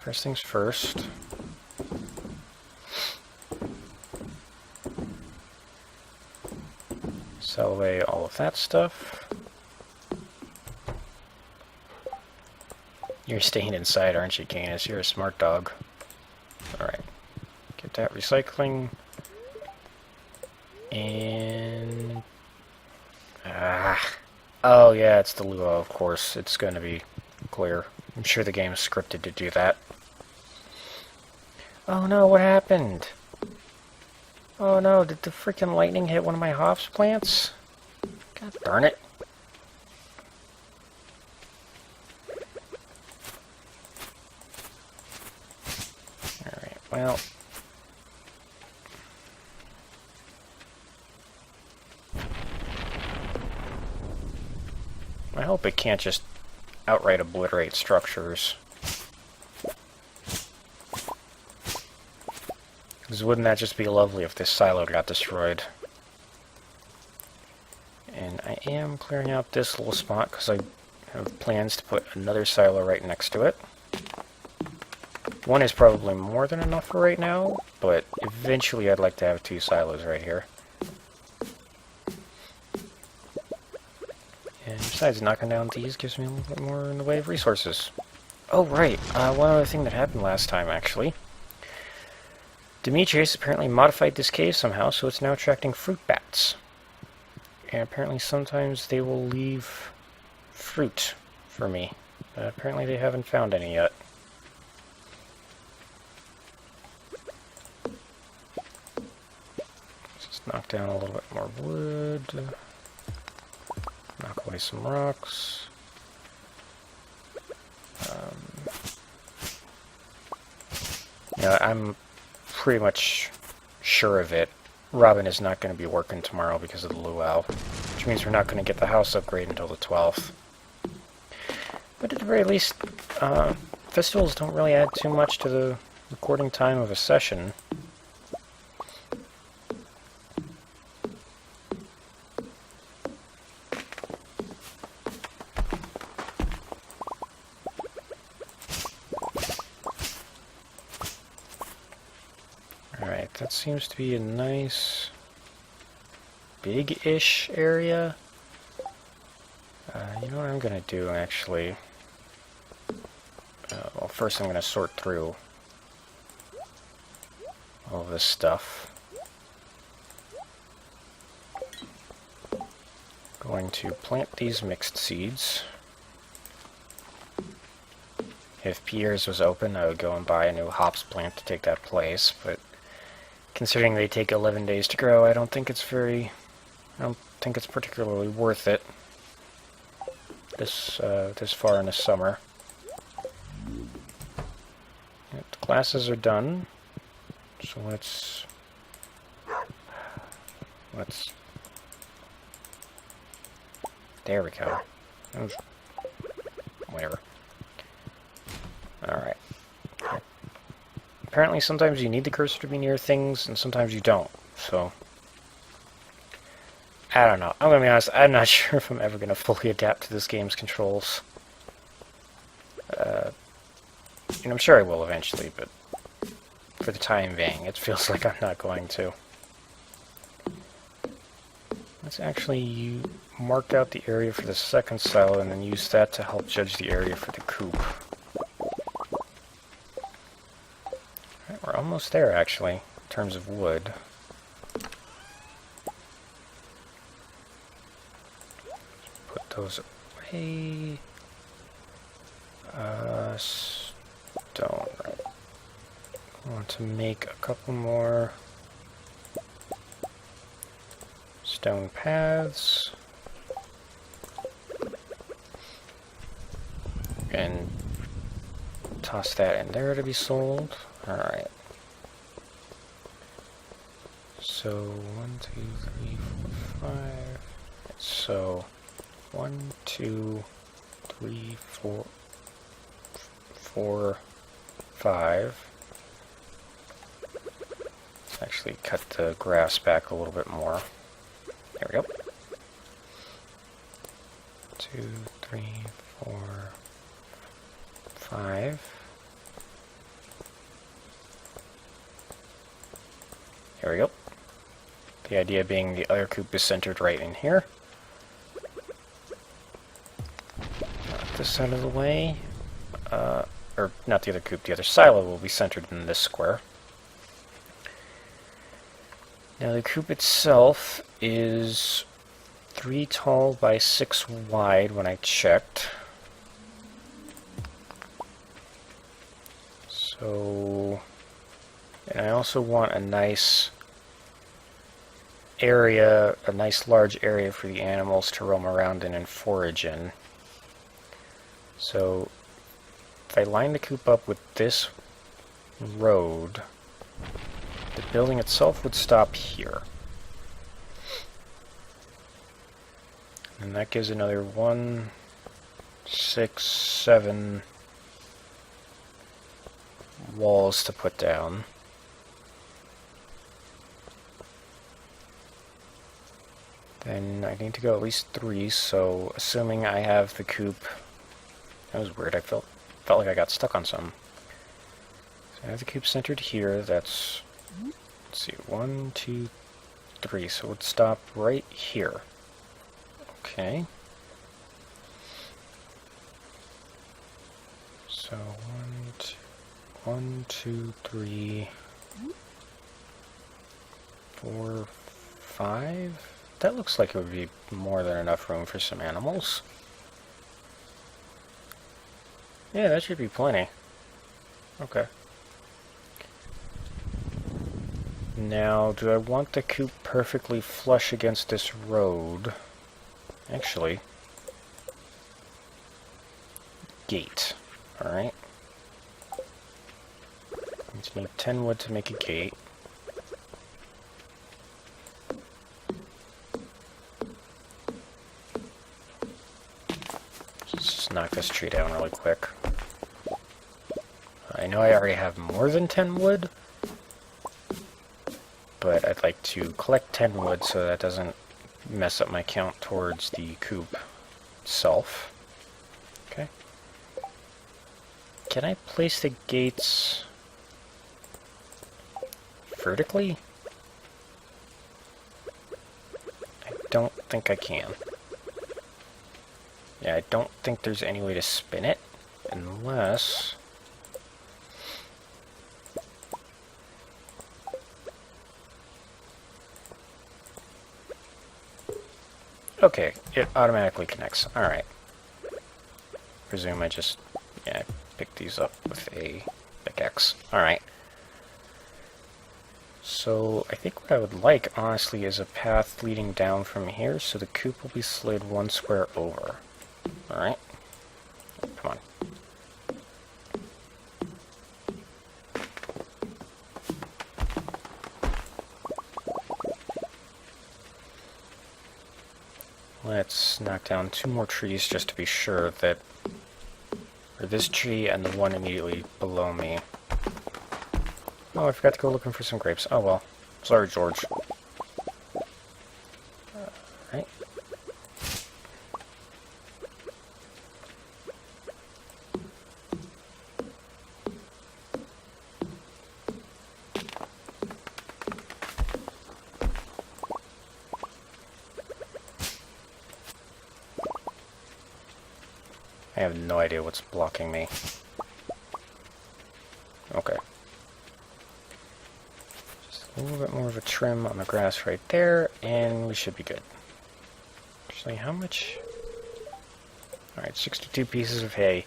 first things first. Sell away all of that stuff. You're staying inside, aren't you, Canis? You're a smart dog. Alright. Get that recycling. And... Oh, yeah, it's the Luau, of course. It's going to be clear. I'm sure the game is scripted to do that. Oh no, what happened? Oh no, did the freaking lightning hit one of my hops plants? God darn it. Alright, well... I hope it can't just outright obliterate structures. Because wouldn't that just be lovely if this silo got destroyed? And I am clearing out this little spot because I have plans to put another silo right next to it. One is probably more than enough for right now, but eventually I'd like to have 2 silos right here. And besides, knocking down these gives me a little bit more in the way of resources. Oh, right. One other thing that happened last time, actually. Demetrius apparently modified this cave somehow, so it's now attracting fruit bats. And apparently sometimes they will leave fruit for me. Apparently they haven't found any yet. Let's just knock down a little bit more wood. Knock away some rocks. Yeah, I'm pretty much sure of it. Robin is not going to be working tomorrow because of the luau, which means we're not going to get the house upgrade until the 12th. But at the very least, festivals don't really add too much to the recording time of a session. Alright, that seems to be a nice big-ish area. You know what I'm gonna do, actually? Well, first I'm gonna sort through all this stuff. Going to plant these mixed seeds. If Pierre's was open, I would go and buy a new hops plant to take that place, but considering they take 11 days to grow, I don't think it's particularly worth it this far in the summer. Yep, the classes are done, so let's there we go. Whatever. Alright. Apparently sometimes you need the cursor to be near things, and sometimes you don't, so... I don't know. I'm gonna be honest, I'm not sure if I'm ever gonna fully adapt to this game's controls. And I'm sure I will eventually, but for the time being, it feels like I'm not going to. Let's actually mark out the area for the second silo, and then use that to help judge the area for the coop. Alright, we're almost there, actually, in terms of wood. Put those away. Stone. I want to make a couple more stone paths. And toss that in there to be sold. Alright. So, 1, 2, 3, 4, 5. So, 1, 2, 3, 4, 5. Let's actually cut the grass back a little bit more. There we go. 2, 3, 4, 5. There we go. The idea being the other coop is centered right in here. Knock this out of the way. Or not the other coop, the other silo will be centered in this square. Now the coop itself is 3 tall by 6 wide when I checked. So, and I also want a nice area, a nice large area for the animals to roam around in and forage in. So, if I line the coop up with this road, the building itself would stop here. And that gives another 1, 6, 7 walls to put down. Then I need to go at least 3, so assuming I have the coop... That was weird, I felt like I got stuck on something. So I have the coop centered here, that's... Let's see, 1, 2, 3, so it would stop right here. Okay. So 1, 2, 3, 4, 5. That looks like it would be more than enough room for some animals. Yeah, that should be plenty. Okay. Now, do I want the coop perfectly flush against this road? Actually, gate. Alright. Just need 10 wood to make a gate. Let's just knock this tree down really quick. I know I already have more than 10 wood, but I'd like to collect 10 wood so that doesn't mess up my count towards the coop itself. Okay. Can I place the gates vertically? I don't think I can. Yeah, I don't think there's any way to spin it, unless... Okay, it automatically connects. Alright. Presume I just, yeah, pick these up with a pickaxe. Alright. So, I think what I would like, honestly, is a path leading down from here, so the coop will be slid 1 square over. Alright. Come on. Let's knock down 2 more trees just to be sure that... Or this tree and the one immediately below me. Oh, I forgot to go looking for some grapes. Oh well. Sorry, George. Alright. I have no idea what's blocking me. Okay. Just a little bit more of a trim on the grass right there, and we should be good. Actually, how much? Alright, 62 pieces of hay.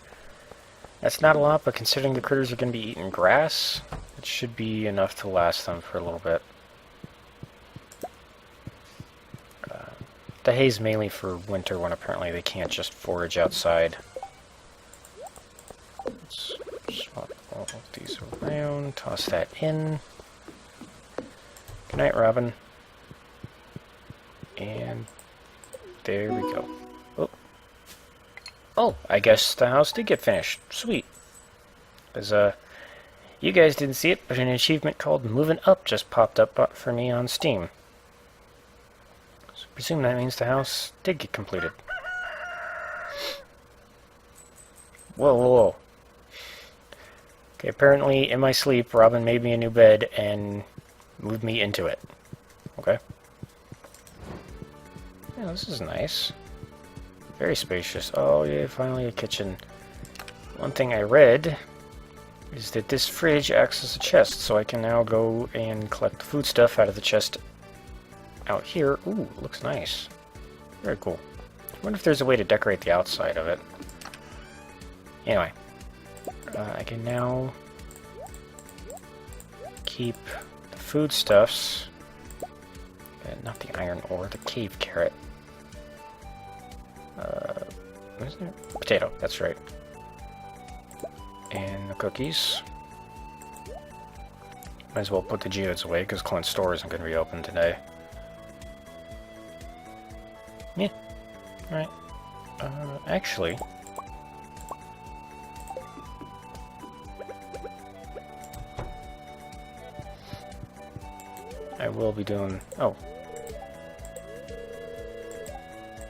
That's not a lot, but considering the critters are going to be eating grass, it should be enough to last them for a little bit. The hay's mainly for winter when apparently they can't just forage outside. Let's swap all of these around, toss that in. Good night, Robin. And there we go. Oh. Oh, I guess the house did get finished. Sweet. Because, you guys didn't see it, but an achievement called Moving Up just popped up for me on Steam. So I presume that means the house did get completed. Whoa, whoa, whoa. Okay, apparently in my sleep, Robin made me a new bed and Move me into it. Okay. Yeah, this is nice. Very spacious. Oh yeah, finally a kitchen. One thing I read is that this fridge acts as a chest, so I can now go and collect the food stuff out of the chest out here. Ooh, looks nice. Very cool. I wonder if there's a way to decorate the outside of it. Anyway, I can now keep the foodstuffs, not the iron ore, the cave carrot. What is it? Potato, that's right. And the cookies. Might as well put the geodes away because Clint's store isn't going to be open today. Yeah. Alright. Actually... I will be doing... Oh.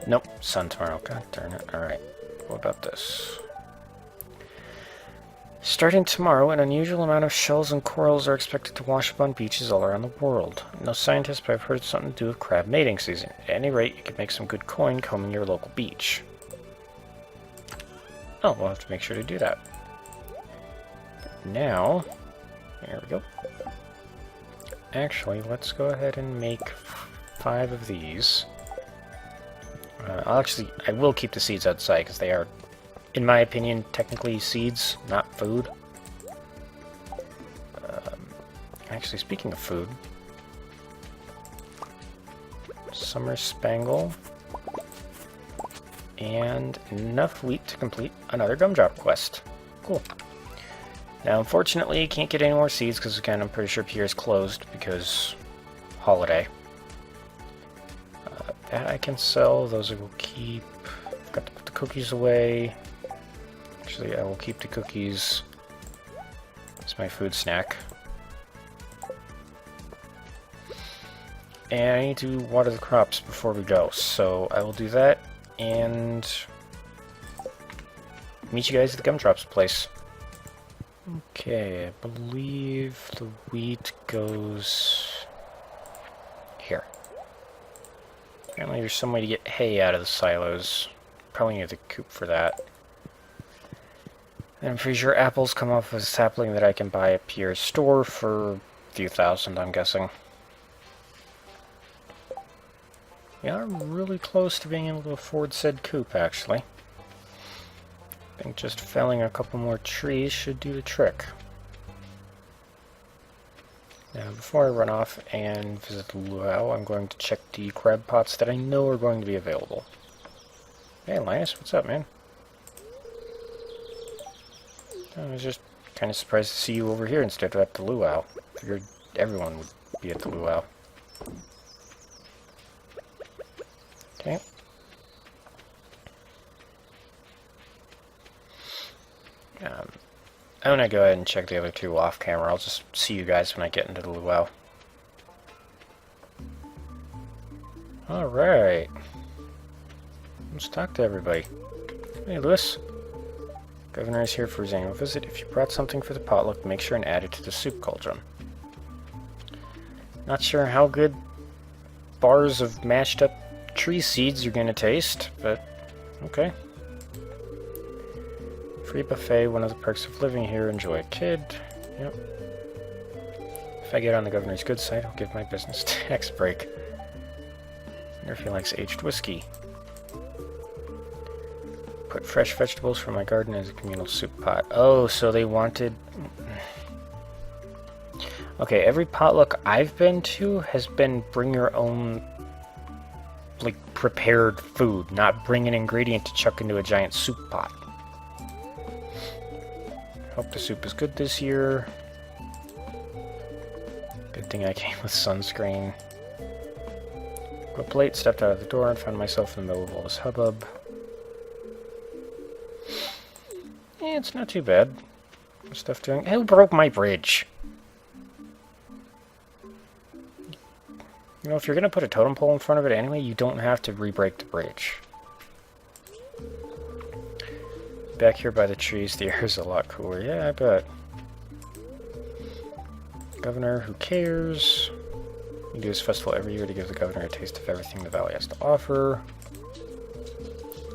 Nope. Sun tomorrow. God darn it. Alright. What about this? Starting tomorrow, an unusual amount of shells and corals are expected to wash up on beaches all around the world. No scientist, but I've heard it's something to do with crab mating season. At any rate, you can make some good coin combing your local beach. Oh, we'll have to make sure to do that. Now, there we go. Actually, let's go ahead and make 5 of these. I will keep the seeds outside because they are, in my opinion, technically seeds, not food. Actually, speaking of food, summer spangle, and enough wheat to complete another gumdrop quest. Cool. Now, unfortunately, you can't get any more seeds because, again, I'm pretty sure Pierre's closed because holiday. That I can sell. Those I will keep. I've got to put the cookies away. Actually, I will keep the cookies. It's my food snack. And I need to water the crops before we go, so I will do that and meet you guys at the gumdrops place. Okay, I believe the wheat goes here. Apparently there's some way to get hay out of the silos. Probably need the coop for that. And I'm pretty sure apples come off of a sapling that I can buy at Pierre's store for a few thousand, I'm guessing. We are really close to being able to afford said coop, actually. I think just felling a couple more trees should do the trick. Now, before I run off and visit the Luau, I'm going to check the crab pots that I know are going to be available. Hey, Linus, what's up, man? I was just kind of surprised to see you over here instead of at the Luau. Figured everyone would be at the Luau. Okay. I'm gonna go ahead and check the other two off camera. I'll just see you guys when I get into the Luau. Alright. Let's talk to everybody. Hey, Lewis. Governor is here for his annual visit. If you brought something for the potluck, make sure and add it to the soup cauldron. Not sure how good bars of mashed up tree seeds are gonna taste, but okay. Free buffet, one of the perks of living here. Enjoy a kid. Yep. If I get on the governor's good side, I'll give my business tax break. Wonder if he likes aged whiskey. Put fresh vegetables from my garden as a communal soup pot. Oh, so they wanted... Okay, every potluck I've been to has been bring your own, like, prepared food, not bring an ingredient to chuck into a giant soup pot. Hope the soup is good this year. Good thing I came with sunscreen. Got up late, stepped out of the door, and found myself in the middle of all this hubbub. Yeah, it's not too bad. Stuff doing... Who broke my bridge? You know, if you're gonna put a totem pole in front of it anyway, you don't have to re-break the bridge. Back here by the trees, the air is a lot cooler. Yeah, I bet. Governor, who cares? We do this festival every year to give the governor a taste of everything the valley has to offer.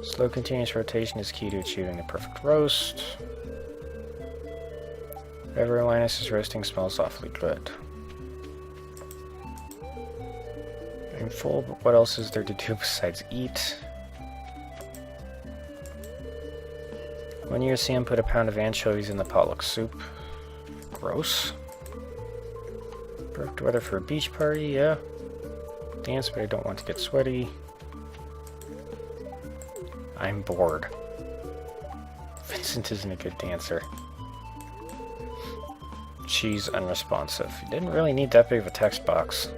Slow continuous rotation is key to achieving the perfect roast. Whatever Linus is roasting smells awfully good. I'm full, but what else is there to do besides eat? One year Sam put a pound of anchovies in the potluck soup. Gross. Perfect weather for a beach party, yeah. Dance, but I don't want to get sweaty. I'm bored. Vincent isn't a good dancer. She's unresponsive. You didn't really need that big of a text box.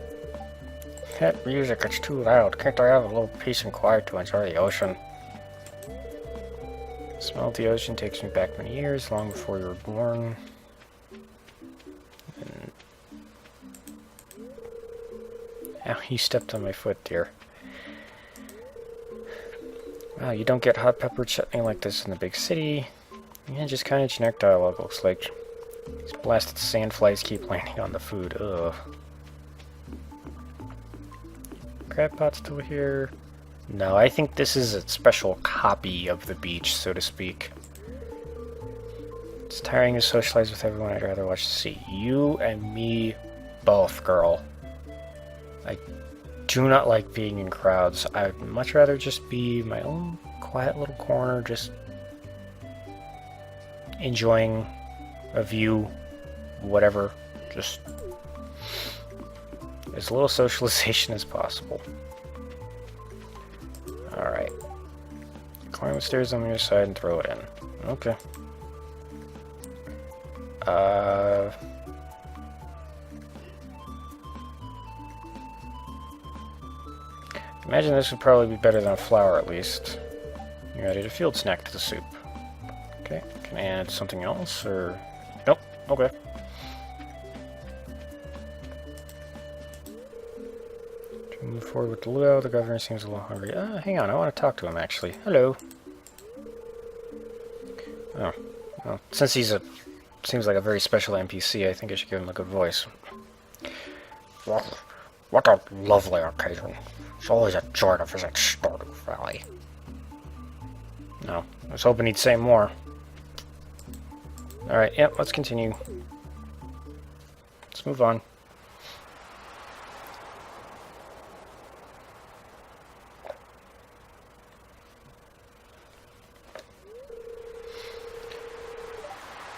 That music, it's too loud. Can't I have a little peace and quiet to enjoy the ocean? The smell of the ocean takes me back many years, long before you were born. And... Ow, you stepped on my foot, dear. Wow, you don't get hot pepper chutney like this in the big city. Yeah, just kind of generic dialogue, looks like. These blasted sandflies keep landing on the food. Ugh. Crab pot still here? No, I think this is a special copy of the beach, so to speak. It's tiring to socialize with everyone. I'd rather watch the sea. You and me both, girl. I do not like being in crowds. I'd much rather just be my own quiet little corner, just enjoying a view, whatever. Just as little socialization as possible. Alright. Climb the stairs on the other side and throw it in. Okay. Imagine this would probably be better than a flower, at least. You added a field snack to the soup. Okay, can I add something else, or... Nope, okay. To move forward with the luau, the governor seems a little hungry. Hang on, I want to talk to him, actually. Hello. Oh, well, since he's a... seems like a very special NPC, I think I should give him a good voice. What a lovely occasion. It's always a joy to visit Stardew Valley. No, I was hoping he'd say more. Alright, yep, let's continue. Let's move on.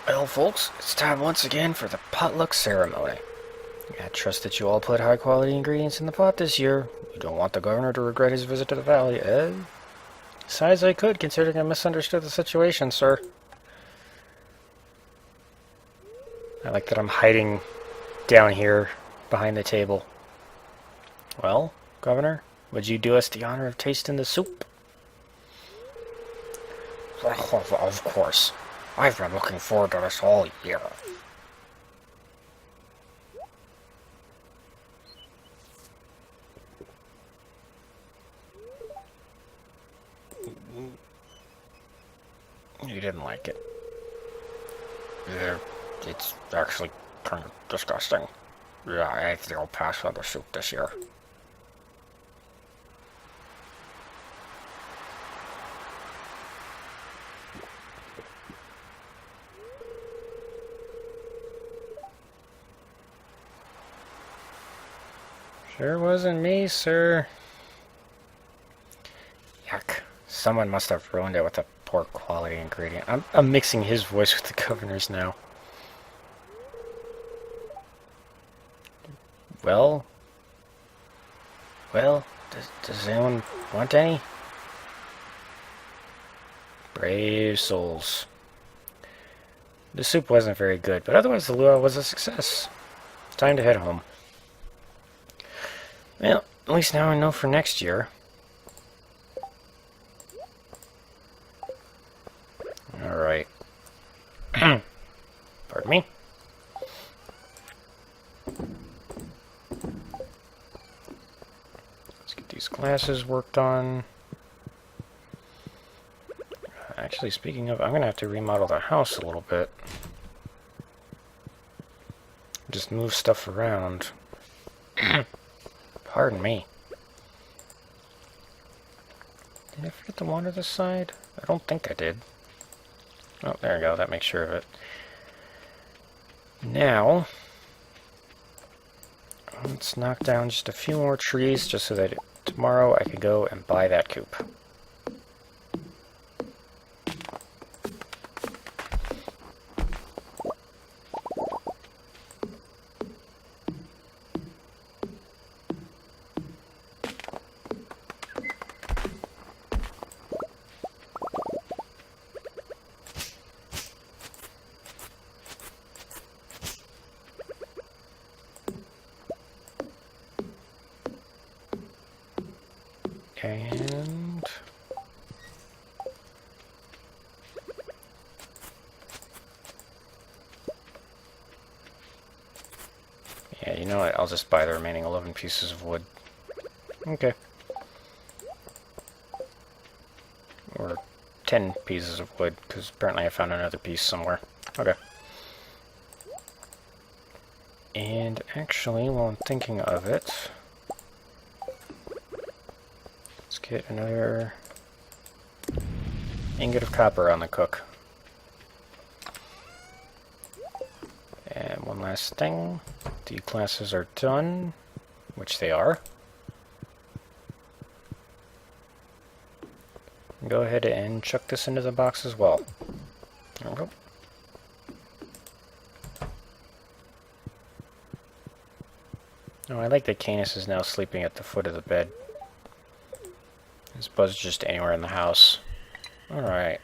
Well, folks, it's time once again for the potluck ceremony. I trust that you all put high-quality ingredients in the pot this year. You don't want the governor to regret his visit to the valley, eh? Sad as I could, considering I misunderstood the situation, sir. I like that I'm hiding down here behind the table. Well, Governor, would you do us the honor of tasting the soup? Of course. I've been looking forward to this all year. You didn't like it. Yeah, it's actually kind of disgusting. Yeah, I think I'll pass on the soup this year. Sure wasn't me, sir. Yuck. Someone must have ruined it with a poor quality ingredient. I'm mixing his voice with the governor's now. Well, does anyone want any? Brave souls. The soup wasn't very good, but otherwise the luau was a success. Time to head home. Well, at least now I know for next year. Alright. Pardon me? Let's get these glasses worked on. Actually, speaking of, I'm going to have to remodel the house a little bit. Just move stuff around. Pardon me. Did I forget to water this side? I don't think I did. Oh, there we go. That makes sure of it. Now, let's knock down just a few more trees just so that tomorrow I can go and buy that coop. And yeah, you know what? I'll just buy the remaining 11 pieces of wood. Okay. Or 10 pieces of wood, because apparently I found another piece somewhere. Okay. And actually, while I'm thinking of it, let's get another ingot of copper on the cook. And one last thing. The classes are done, which they are. Go ahead and chuck this into the box as well. There we go. Oh, I like that Canis is now sleeping at the foot of the bed. As opposed to just anywhere in the house. Alright.